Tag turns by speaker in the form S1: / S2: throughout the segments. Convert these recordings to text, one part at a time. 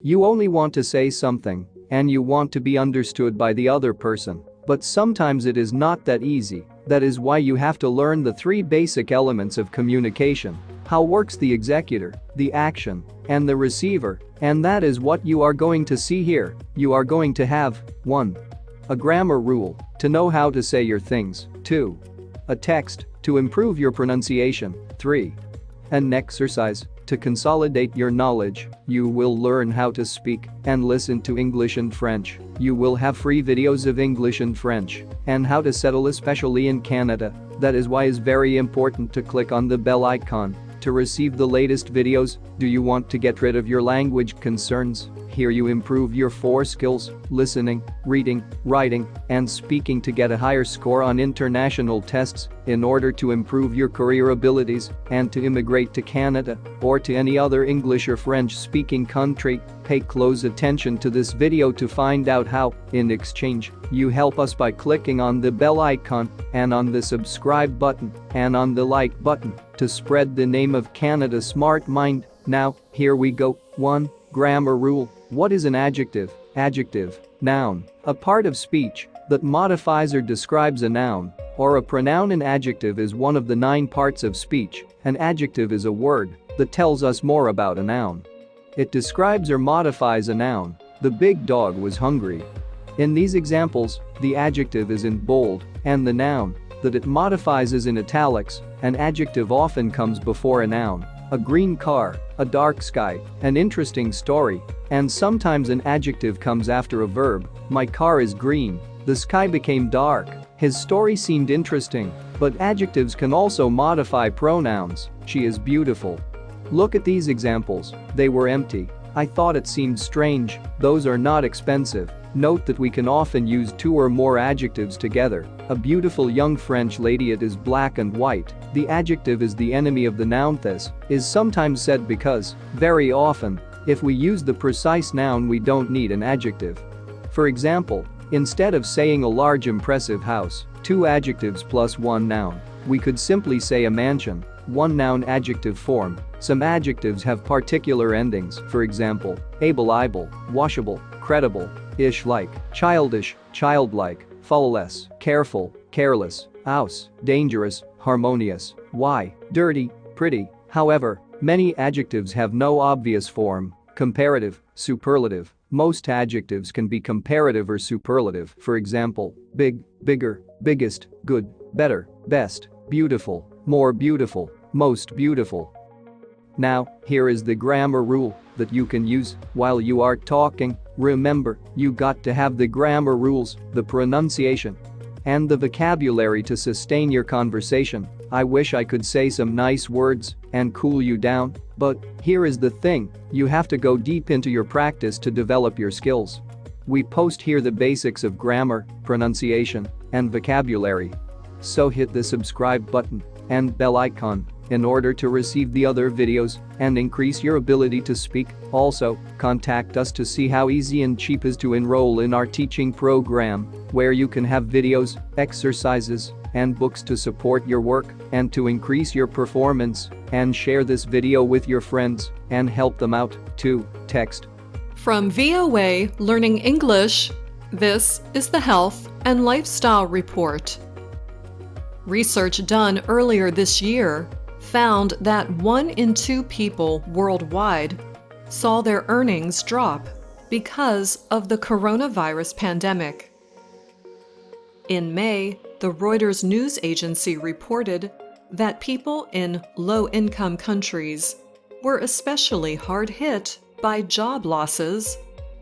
S1: You only want to say something, and you want to be understood by the other person. But sometimes it is not that easy. That is why you have to learn the 3 basic elements of communication. How works the executor, the action, and the receiver, and that is what you are going to see here. You are going to have 1. A grammar rule, to know how to say your things. 2. A text, to improve your pronunciation. 3. An exercise, to consolidate your knowledge. You will learn how to speak and listen to English and French. You will have free videos of English and French and how to settle, especially in Canada. That is why it's very important to click on the bell icon to receive the latest videos. Do you want to get rid of your language concerns? Here you improve your 4 skills: listening, reading, writing, and speaking to get a higher score on international tests in order to improve your career abilities and to immigrate to Canada or to any other English or French speaking country. Pay close attention to this video to find out how, in exchange, you help us by clicking on the bell icon and on the subscribe button and on the like button to spread the name of Canada's Smart Mind. Now, here we go. 1. Grammar rule. What is an adjective? Adjective, noun, a part of speech that modifies or describes a noun or a pronoun. An adjective is one of the 9 parts of speech. An adjective is a word that tells us more about a noun. It describes or modifies a noun. The big dog was hungry. In these examples, the adjective is in bold and the noun that it modifies is in italics. An adjective often comes before a noun. A green car, a dark sky, an interesting story, and sometimes an adjective comes after a verb. My car is green. The sky became dark. His story seemed interesting. But adjectives can also modify pronouns. She is beautiful. Look at these examples. They were empty. I thought it seemed strange. Those are not expensive. Note that we can often use 2 or more adjectives together. A beautiful young French lady. It is black and white. The adjective is the enemy of the noun. This is sometimes said because, very often, if we use the precise noun we don't need an adjective. For example, instead of saying a large impressive house, 2 adjectives plus 1 noun, we could simply say a mansion. 1 noun adjective form. Some adjectives have particular endings. For example, able, washable, credible, ish-like, childish, childlike, flawless, careful, careless, house, dangerous, harmonious, why, dirty, pretty. However, many adjectives have no obvious form. Comparative, superlative. Most adjectives can be comparative or superlative. For example, big, bigger, biggest, good, better, best, beautiful, more beautiful, most beautiful. Now, here is the grammar rule that you can use while you are talking. Remember, you got to have the grammar rules, the pronunciation, and the vocabulary to sustain your conversation. I wish I could say some nice words and cool you down, but here is the thing, you have to go deep into your practice to develop your skills. We post here the basics of grammar, pronunciation, and vocabulary. So hit the subscribe button and bell icon in order to receive the other videos and increase your ability to speak. Also, contact us to see how easy and cheap it is to enroll in our teaching program, where you can have videos, exercises, and books to support your work and to increase your performance. And share this video with your friends and help them out too. Text.
S2: From VOA Learning English, this is the Health and Lifestyle Report. Research done earlier this year found that 1 in 2 people worldwide saw their earnings drop because of the coronavirus pandemic. In May, the Reuters news agency reported that people in low-income countries were especially hard hit by job losses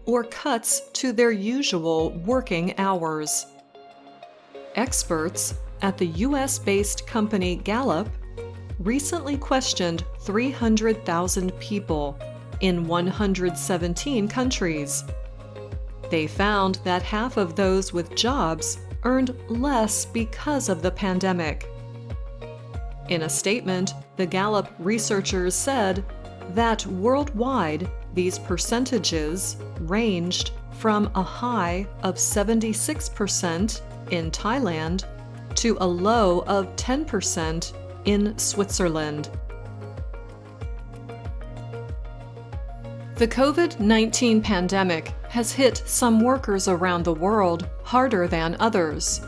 S2: or cuts to their usual working hours. Experts at the US-based company Gallup recently questioned 300,000 people in 117 countries. They found that half of those with jobs earned less because of the pandemic. In a statement, the Gallup researchers said that worldwide, these percentages ranged from a high of 76% in Thailand to a low of 10% in Switzerland. The COVID-19 pandemic has hit some workers around the world harder than others.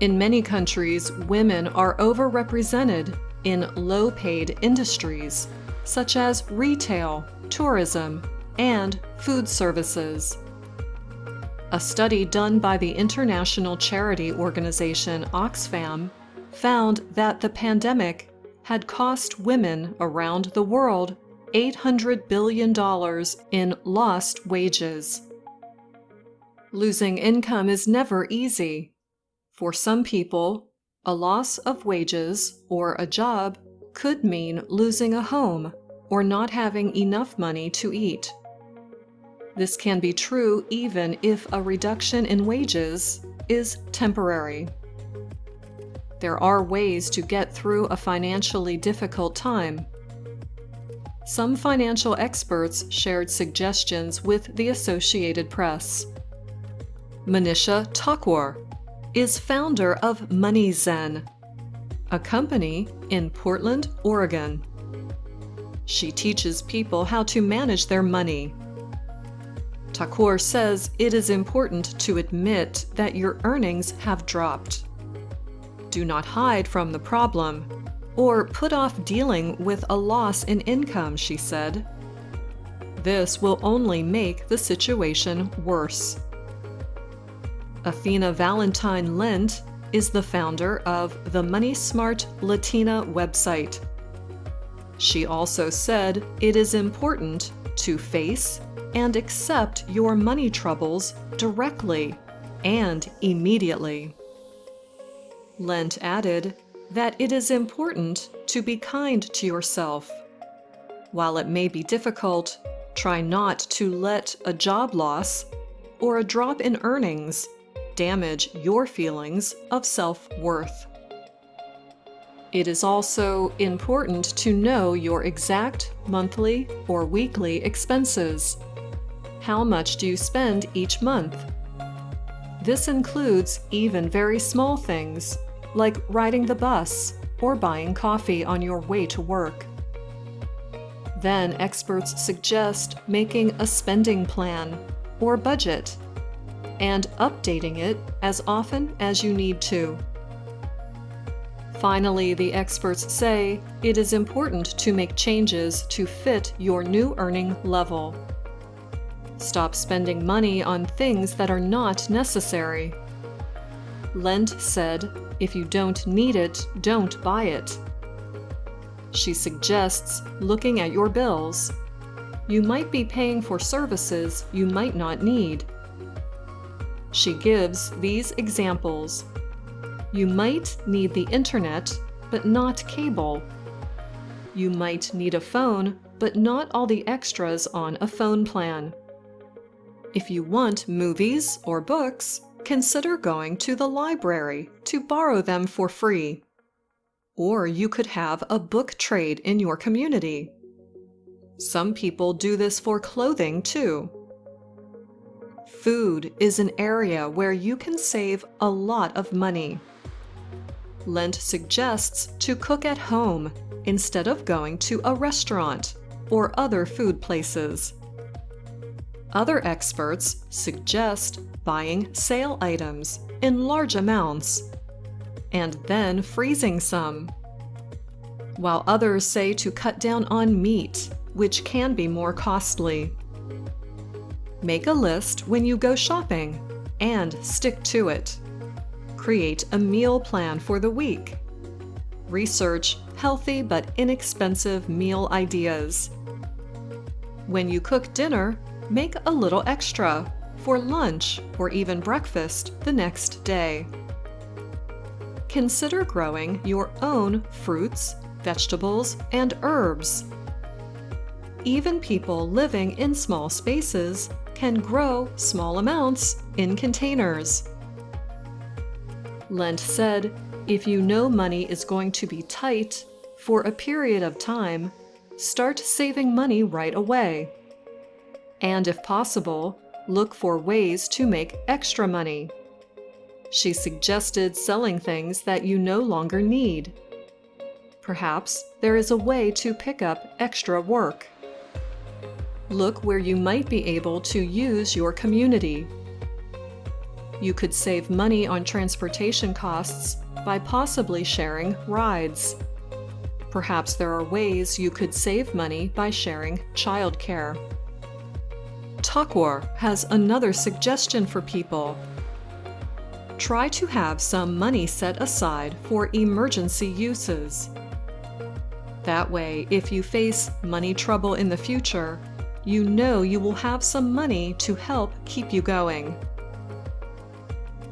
S2: In many countries, women are overrepresented in low-paid industries, such as retail, tourism, and food services. A study done by the international charity organization Oxfam found that the pandemic had cost women around the world $800 billion in lost wages. Losing income is never easy. For some people, a loss of wages or a job could mean losing a home or not having enough money to eat. This can be true even if a reduction in wages is temporary. There are ways to get through a financially difficult time. Some financial experts shared suggestions with the Associated Press. Manisha Thakur is founder of MoneyZen, a company in Portland, Oregon. She teaches people how to manage their money. Thakur says it is important to admit that your earnings have dropped. Do not hide from the problem or put off dealing with a loss in income, she said. This will only make the situation worse. Athena Valentine Lent is the founder of the Money Smart Latina website. She also said it is important to face and accept your money troubles directly and immediately. Lent added that it is important to be kind to yourself. While it may be difficult, try not to let a job loss or a drop in earnings damage your feelings of self-worth. It is also important to know your exact monthly or weekly expenses. How much do you spend each month? This includes even very small things, like riding the bus or buying coffee on your way to work. Then experts suggest making a spending plan or budget and updating it as often as you need to. Finally, the experts say it is important to make changes to fit your new earning level. Stop spending money on things that are not necessary. Lent said, if you don't need it, don't buy it. She suggests looking at your bills. You might be paying for services you might not need. She gives these examples. You might need the internet, but not cable. You might need a phone, but not all the extras on a phone plan. If you want movies or books, consider going to the library to borrow them for free. Or you could have a book trade in your community. Some people do this for clothing too. Food is an area where you can save a lot of money. Lent suggests to cook at home instead of going to a restaurant or other food places. Other experts suggest buying sale items in large amounts and then freezing some, while others say to cut down on meat, which can be more costly. Make a list when you go shopping and stick to it. Create a meal plan for the week. Research healthy but inexpensive meal ideas. When you cook dinner, make a little extra for lunch or even breakfast the next day. Consider growing your own fruits, vegetables, and herbs. Even people living in small spaces can grow small amounts in containers. Lent said, if you know money is going to be tight for a period of time, start saving money right away. And if possible, look for ways to make extra money. She suggested selling things that you no longer need. Perhaps there is a way to pick up extra work. Look where you might be able to use your community. You could save money on transportation costs by possibly sharing rides. Perhaps there are ways you could save money by sharing childcare. Takwar has another suggestion for people. Try to have some money set aside for emergency uses. That way, if you face money trouble in the future, you know you will have some money to help keep you going.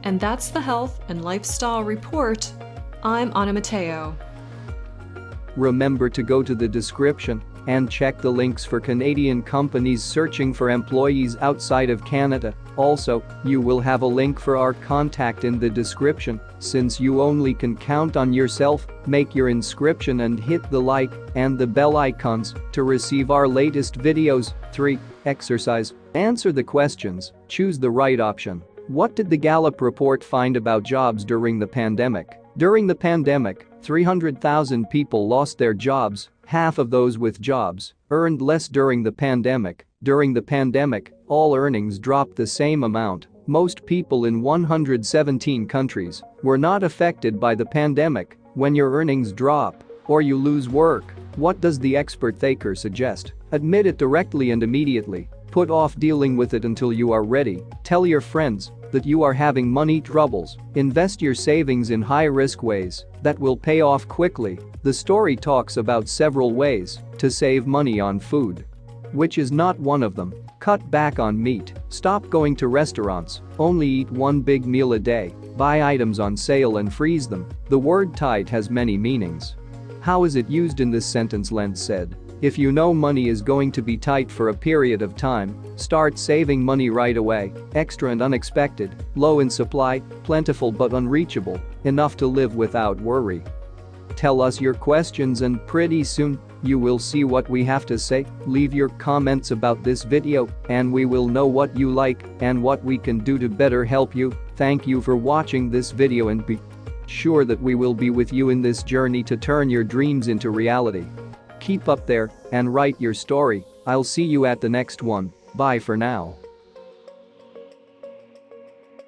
S2: And that's the Health and Lifestyle Report. I'm Ana Mateo.
S1: Remember to go to the description and check the links for Canadian companies searching for employees outside of Canada. Also, you will have a link for our contact in the description. Since you only can count on yourself, make your inscription and hit the like and the bell icons to receive our latest videos. 3. Exercise. Answer the questions. Choose the right option. What did the Gallup report find about jobs during the pandemic? During the pandemic, 300,000 people lost their jobs. Half of those with jobs earned less during the pandemic. During the pandemic, all earnings dropped the same amount. Most people in 117 countries were not affected by the pandemic. When your earnings drop or you lose work, what does the expert thinker suggest? Admit it directly and immediately. Put off dealing with it until you are ready. Tell your friends that you are having money troubles. Invest your savings in high-risk ways that will pay off quickly. The story talks about several ways to save money on food, which is not one of them. Cut back on meat. Stop going to restaurants. Only eat one big meal a day. Buy items on sale and freeze them. The word tight has many meanings. How is it used in this sentence? Lentz said. If you know money is going to be tight for a period of time, start saving money right away. Extra and unexpected, low in supply, plentiful but unreachable, enough to live without worry. Tell us your questions and pretty soon, you will see what we have to say. Leave your comments about this video and we will know what you like and what we can do to better help you. Thank you for watching this video and be sure that we will be with you in this journey to turn your dreams into reality. Keep up there and write your story. I'll see you at the next one. Bye for now.